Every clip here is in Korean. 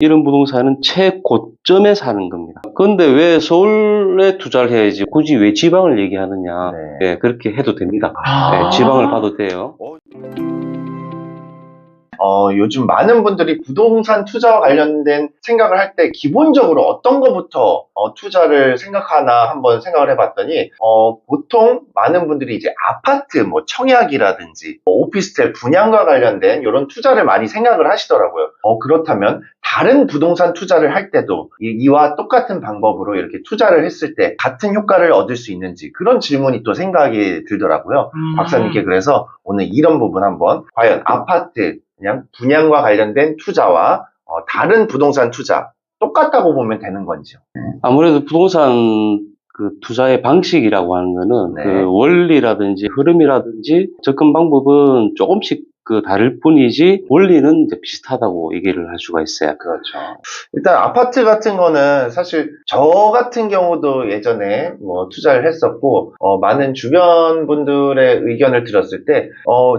이런 부동산은 최고점에 사는 겁니다. 그런데 왜 서울에 투자를 해야지 굳이 왜 지방을 얘기하느냐. 네. 네, 그렇게 해도 됩니다. 아. 네, 지방을 봐도 돼요. 요즘 많은 분들이 부동산 투자와 관련된 생각을 할 때 기본적으로 어떤 것부터 투자를 생각하나 한번 생각을 해봤더니 보통 많은 분들이 이제 아파트, 뭐 청약이라든지 오피스텔 분양과 관련된 이런 투자를 많이 생각을 하시더라고요. 그렇다면 다른 부동산 투자를 할 때도 이와 똑같은 방법으로 이렇게 투자를 했을 때 같은 효과를 얻을 수 있는지 그런 질문이 또 생각이 들더라고요. 박사님께 그래서 오늘 이런 부분 한번 과연 아파트 그냥 분양과 관련된 투자와 다른 부동산 투자 똑같다고 보면 되는 건지요? 아무래도 부동산 그 투자의 방식이라고 하는 거는 네. 그 원리라든지 흐름이라든지 접근 방법은 조금씩 그 다를 뿐이지 원리는 이제 비슷하다고 얘기를 할 수가 있어요. 그렇죠. 일단 아파트 같은 거는 사실 저 같은 경우도 예전에 뭐 투자를 했었고 많은 주변 분들의 의견을 들었을 때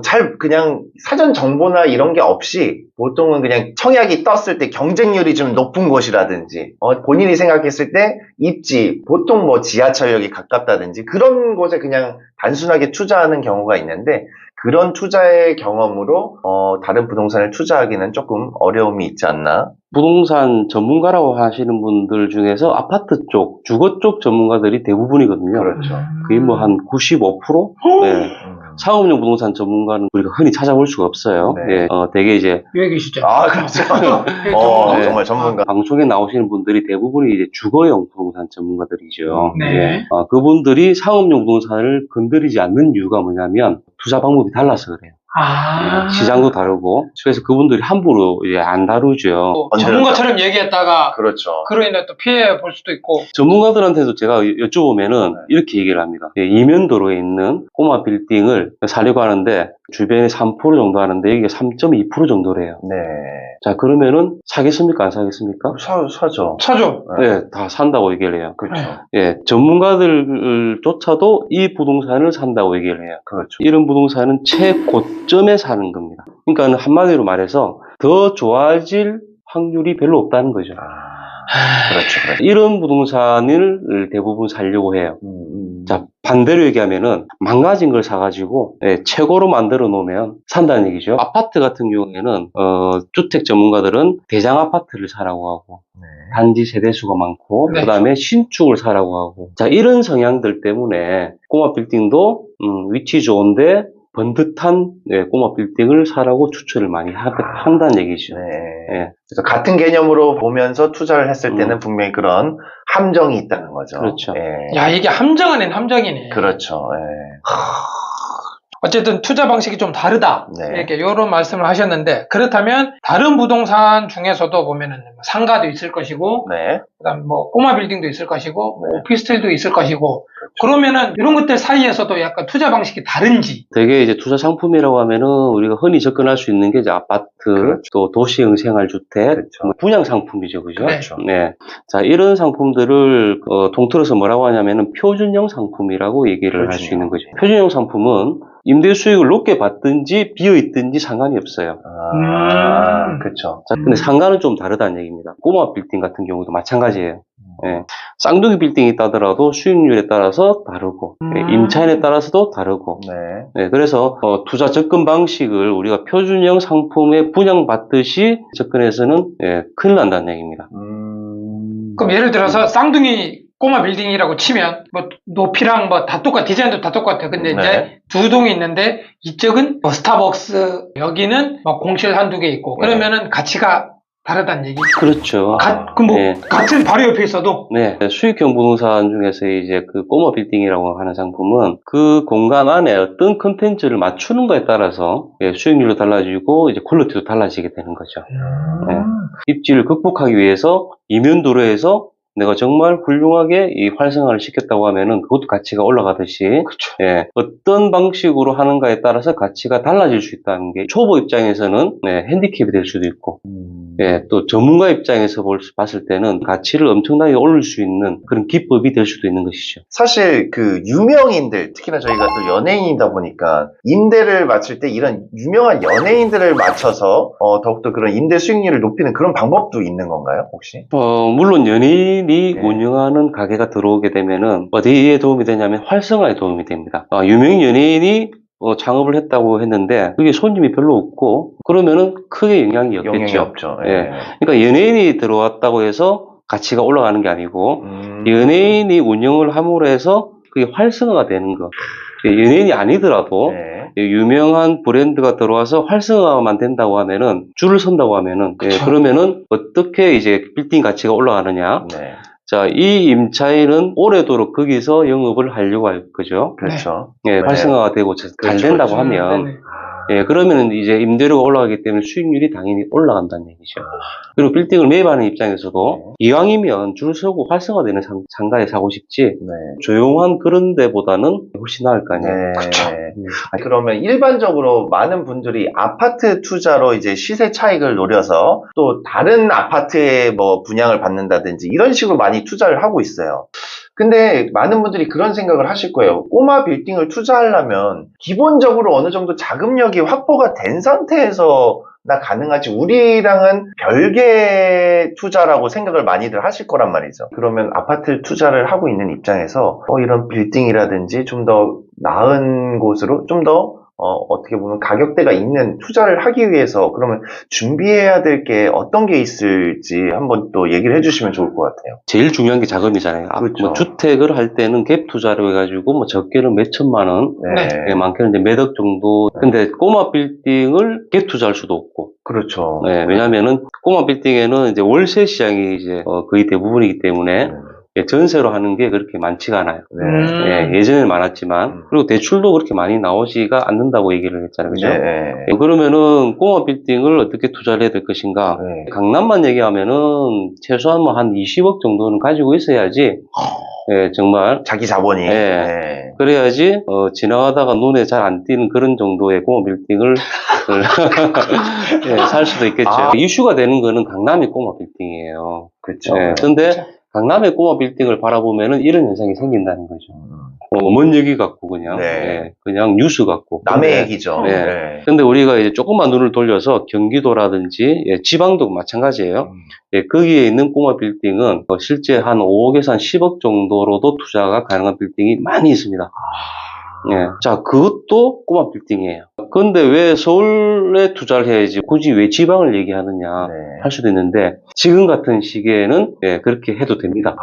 잘 그냥 사전 정보나 이런 게 없이 보통은 그냥 청약이 떴을 때 경쟁률이 좀 높은 곳이라든지 본인이 생각했을 때 입지 보통 뭐 지하철역이 가깝다든지 그런 곳에 그냥 단순하게 투자하는 경우가 있는데 그런 투자의 경험으로 다른 부동산을 투자하기는 조금 어려움이 있지 않나? 부동산 전문가라고 하시는 분들 중에서 아파트 쪽, 주거 쪽 전문가들이 대부분이거든요. 그렇죠. 거의 뭐 한 95%? 네. 상업용 부동산 전문가는 우리가 흔히 찾아볼 수가 없어요. 네. 예, 되게 이제 여기 계시죠? 아, 그렇죠. 네. 정말 전문가. 방송에 나오시는 분들이 대부분이 이제 주거용 부동산 전문가들이죠. 네. 예. 그분들이 상업용 부동산을 건드리지 않는 이유가 뭐냐면 투자 방법이 달라서 그래요. 예, 시장도 다르고 그래서 그분들이 함부로 이제 안 다루죠. 전문가처럼 얘기했다가 그렇죠. 그로 인해 또 피해 볼 수도 있고. 전문가들한테도 제가 여쭤보면은 이렇게 얘기를 합니다. 예, 이면도로에 있는 꼬마 빌딩을 사려고 하는데 주변에 3% 정도 하는데 여기가 3.2% 정도래요. 네. 자, 그러면은 사겠습니까? 안 사겠습니까? 사죠. 사죠. 네, 다 산다고 얘기를 해요. 그렇죠. 예, 전문가들조차도 이 부동산을 산다고 얘기를 해요. 그렇죠. 이런 부동산은 최고점에 사는 겁니다. 그러니까 한마디로 말해서 더 좋아질 확률이 별로 없다는 거죠. 그렇죠. 이런 부동산을 대부분 살려고 해요. 자, 반대로 얘기하면은 망가진 걸 사가지고 최고로 만들어 놓으면 산다는 얘기죠. 아파트 같은 경우에는 주택 전문가들은 대장 아파트를 사라고 하고 단지 세대수가 많고 네. 그다음에 신축을 사라고 하고 자 이런 성향들 때문에 꼬마 빌딩도 위치 좋은데 번듯한 꼬마 빌딩을 사라고 추천을 많이 한다는 얘기죠. 네. 예. 그래서 같은 개념으로 보면서 투자를 했을 때는 분명히 그런 함정이 있다는 거죠. 그렇죠. 예. 야, 이게 함정 아닌 함정이네. 그렇죠. 예. 어쨌든 투자 방식이 좀 다르다. 네. 이렇게 이런 말씀을 하셨는데, 그렇다면 다른 부동산 중에서도 보면은 상가도 있을 것이고, 네. 그다음 뭐 꼬마 빌딩도 있을 것이고, 네. 오피스텔도 있을 것이고, 그러면은 이런 것들 사이에서도 약간 투자 방식이 다른지. 되게 이제 투자 상품이라고 하면은 우리가 흔히 접근할 수 있는 게 이제 아파트, 그렇죠. 또 도시형 생활주택, 그렇죠. 뭐 분양 상품이죠, 그죠? 그렇죠. 네. 자, 이런 상품들을 통틀어서 뭐라고 하냐면은 표준형 상품이라고 얘기를 할 수 있는 거죠. 표준형 상품은 임대 수익을 높게 받든지 비어 있든지 상관이 없어요. 그렇죠. 자, 근데 상가는 좀 다르다는 얘기입니다. 꼬마 빌딩 같은 경우도 마찬가지예요. 예. 쌍둥이 빌딩이 있다더라도 수익률에 따라서 다르고 임차인에 따라서도 다르고 네. 네, 그래서 투자 접근 방식을 우리가 표준형 상품에 분양받듯이 접근해서는 큰일 난다는 얘기입니다. 그럼 예를 들어서 쌍둥이 꼬마 빌딩이라고 치면 뭐 높이랑 뭐 다 똑같아, 디자인도 다 똑같아. 근데 네. 이제 두 동이 있는데 이쪽은 뭐 스타벅스, 여기는 뭐 공실 한두 개 있고 그러면은 가치가 다르다는 얘기. 그렇죠. 그럼 뭐 네. 같은 바로 옆에 있어도 네, 수익형 부동산 중에서 이제 그 꼬마 빌딩이라고 하는 상품은 그 공간 안에 어떤 컨텐츠를 맞추는 거에 따라서 수익률도 달라지고 이제 퀄리티도 달라지게 되는 거죠. 네. 입지를 극복하기 위해서 이면도로에서 내가 정말 훌륭하게 이 활성화를 시켰다고 하면은 그것도 가치가 올라가듯이 그렇죠. 예, 어떤 방식으로 하는가에 따라서 가치가 달라질 수 있다는 게 초보 입장에서는 핸디캡이 될 수도 있고 예, 또 전문가 입장에서 봤을 때는 가치를 엄청나게 올릴 수 있는 그런 기법이 될 수도 있는 것이죠. 사실 그 유명인들, 특히나 저희가 또 연예인이다 보니까 임대를 맞출 때 이런 유명한 연예인들을 맞춰서 더욱더 그런 임대 수익률을 높이는 그런 방법도 있는 건가요, 혹시? 물론 연예인이 네. 운영하는 가게가 들어오게 되면은 어디에 도움이 되냐면 활성화에 도움이 됩니다. 유명 연예인이 창업을 했다고 했는데 그게 손님이 별로 없고 그러면은 크게 영향이 영향이 없겠죠. 없죠. 예. 그러니까 연예인이 들어왔다고 해서 가치가 올라가는 게 아니고 연예인이 운영을 함으로 해서 그게 활성화가 되는 거. 연예인이 아니더라도 네. 유명한 브랜드가 들어와서 활성화만 된다고 하면은 줄을 선다고 하면은 그러면은 어떻게 이제 빌딩 가치가 올라가느냐? 네. 자, 이 임차인은 오래도록 거기서 영업을 하려고 할 거죠. 그렇죠. 예, 네. 활성화가 되고 잘 그렇죠, 된다고 그렇죠. 하면 네네. 예, 그러면은 이제 임대료가 올라가기 때문에 수익률이 당연히 올라간다는 얘기죠. 그리고 빌딩을 매입하는 입장에서도 이왕이면 줄 서고 활성화되는 상가에 사고 싶지 네. 조용한 그런 데보다는 훨씬 나을 거 아니에요. 네. 그렇죠. 그러면 일반적으로 많은 분들이 아파트 투자로 이제 시세 차익을 노려서 또 다른 아파트에 뭐 분양을 받는다든지 이런 식으로 많이 투자를 하고 있어요. 근데 많은 분들이 그런 생각을 하실 거예요. 꼬마 빌딩을 투자하려면 기본적으로 어느 정도 자금력이 확보가 된 상태에서 나 가능하지. 우리랑은 별개 투자라고 생각을 많이들 하실 거란 말이죠. 그러면 아파트 투자를 하고 있는 입장에서 이런 빌딩이라든지 좀 더 나은 곳으로 좀 더 어떻게 보면 가격대가 있는 투자를 하기 위해서 그러면 준비해야 될 게 어떤 게 있을지 한번 또 얘기를 해주시면 좋을 것 같아요. 제일 중요한 게 자금이잖아요. 그렇죠. 뭐 주택을 할 때는 갭 투자로 해가지고 뭐 적게는 몇 천만 원, 네. 많게는 이제 몇 억 정도. 근데 꼬마 빌딩을 갭 투자할 수도 없고. 그렇죠. 네, 왜냐면은 꼬마 빌딩에는 이제 월세 시장이 이제 거의 대부분이기 때문에 전세로 하는 게 그렇게 많지가 않아요. 네. 예전에는 많았지만 그리고 대출도 그렇게 많이 나오지가 않는다고 얘기를 했잖아요. 그죠? 네. 그러면은 꼬마 빌딩을 어떻게 투자를 해야 될 것인가? 네. 강남만 얘기하면은 최소한 뭐 한 20억 정도는 가지고 있어야지 정말 자기 자본이. 네. 네. 그래야지 지나가다가 눈에 잘 안 띄는 그런 정도의 꼬마 빌딩을 살 수도 있겠죠. 이슈가 되는 거는 강남의 꼬마 빌딩이에요. 그렇죠. 근데 강남의 꼬마 빌딩을 바라보면은 이런 현상이 생긴다는 거죠. 먼 얘기 같고 그냥 그냥 뉴스 같고 남의 근데, 얘기죠. 근데 우리가 이제 조금만 눈을 돌려서 경기도라든지 지방도 마찬가지예요. 거기에 있는 꼬마 빌딩은 실제 한 5억에서 한 10억 정도로도 투자가 가능한 빌딩이 많이 있습니다. 자, 그것도 꼬마 빌딩이에요. 그런데 왜 서울에 투자를 해야지 굳이 왜 지방을 얘기하느냐 할 수도 있는데 지금 같은 시기에는 그렇게 해도 됩니다.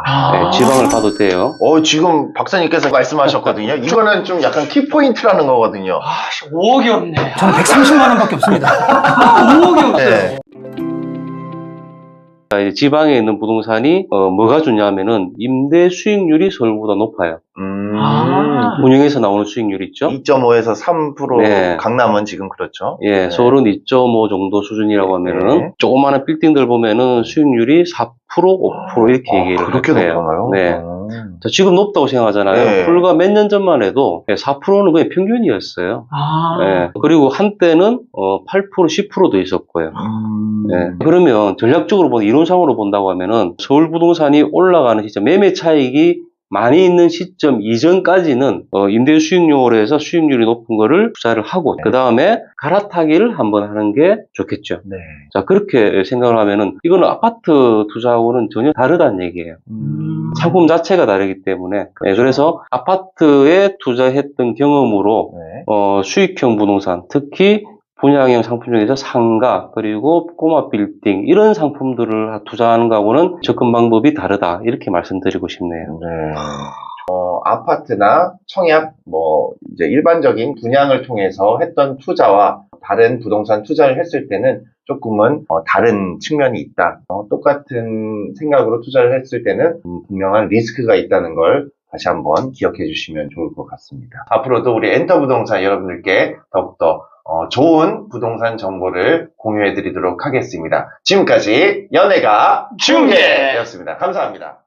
지방을 가도 돼요. 지금 박사님께서 말씀하셨거든요. 이거는 좀 약간 키포인트라는 거거든요. 5억이 없네. 전 130만 원밖에 없습니다. 5억이 없어요. 네. 자, 이제 지방에 있는 부동산이 뭐가 중요하면은 임대 수익률이 서울보다 높아요. 운영에서 나오는 수익률 있죠? 2.5에서 3%. 네. 강남은 지금 그렇죠. 서울은 2.5 정도 수준이라고 하면은 조그마한 빌딩들 보면은 수익률이 4%, 5% 이렇게 얘기를 그렇게 해요. 높아요? 자, 지금 높다고 생각하잖아요. 불과 몇 년 전만 해도 4%는 그냥 평균이었어요. 그리고 한때는 8%, 10%도 있었고요. 그러면 전략적으로 이론상으로 본다고 하면은 서울 부동산이 올라가는 시점, 매매 차익이 많이 있는 시점 이전까지는 임대 수익률로 해서 수익률이 높은 거를 투자를 하고 그 다음에 갈아타기를 한번 하는 게 좋겠죠. 자, 그렇게 생각을 하면은 이거는 아파트 투자하고는 전혀 다르다는 얘기예요. 상품 자체가 다르기 때문에 그래서 아파트에 투자했던 경험으로 수익형 부동산 특히 분양형 상품 중에서 상가 그리고 꼬마 빌딩 이런 상품들을 투자하는 거하고는 접근 방법이 다르다 이렇게 말씀드리고 싶네요. 아파트나 청약 이제 일반적인 분양을 통해서 했던 투자와 다른 부동산 투자를 했을 때는 조금은 다른 측면이 있다. 똑같은 생각으로 투자를 했을 때는 분명한 리스크가 있다는 걸 다시 한번 기억해 주시면 좋을 것 같습니다. 앞으로도 우리 엔터부동산 여러분들께 더욱더 좋은 부동산 정보를 공유해 드리도록 하겠습니다. 지금까지 연예가 중계였습니다. 감사합니다.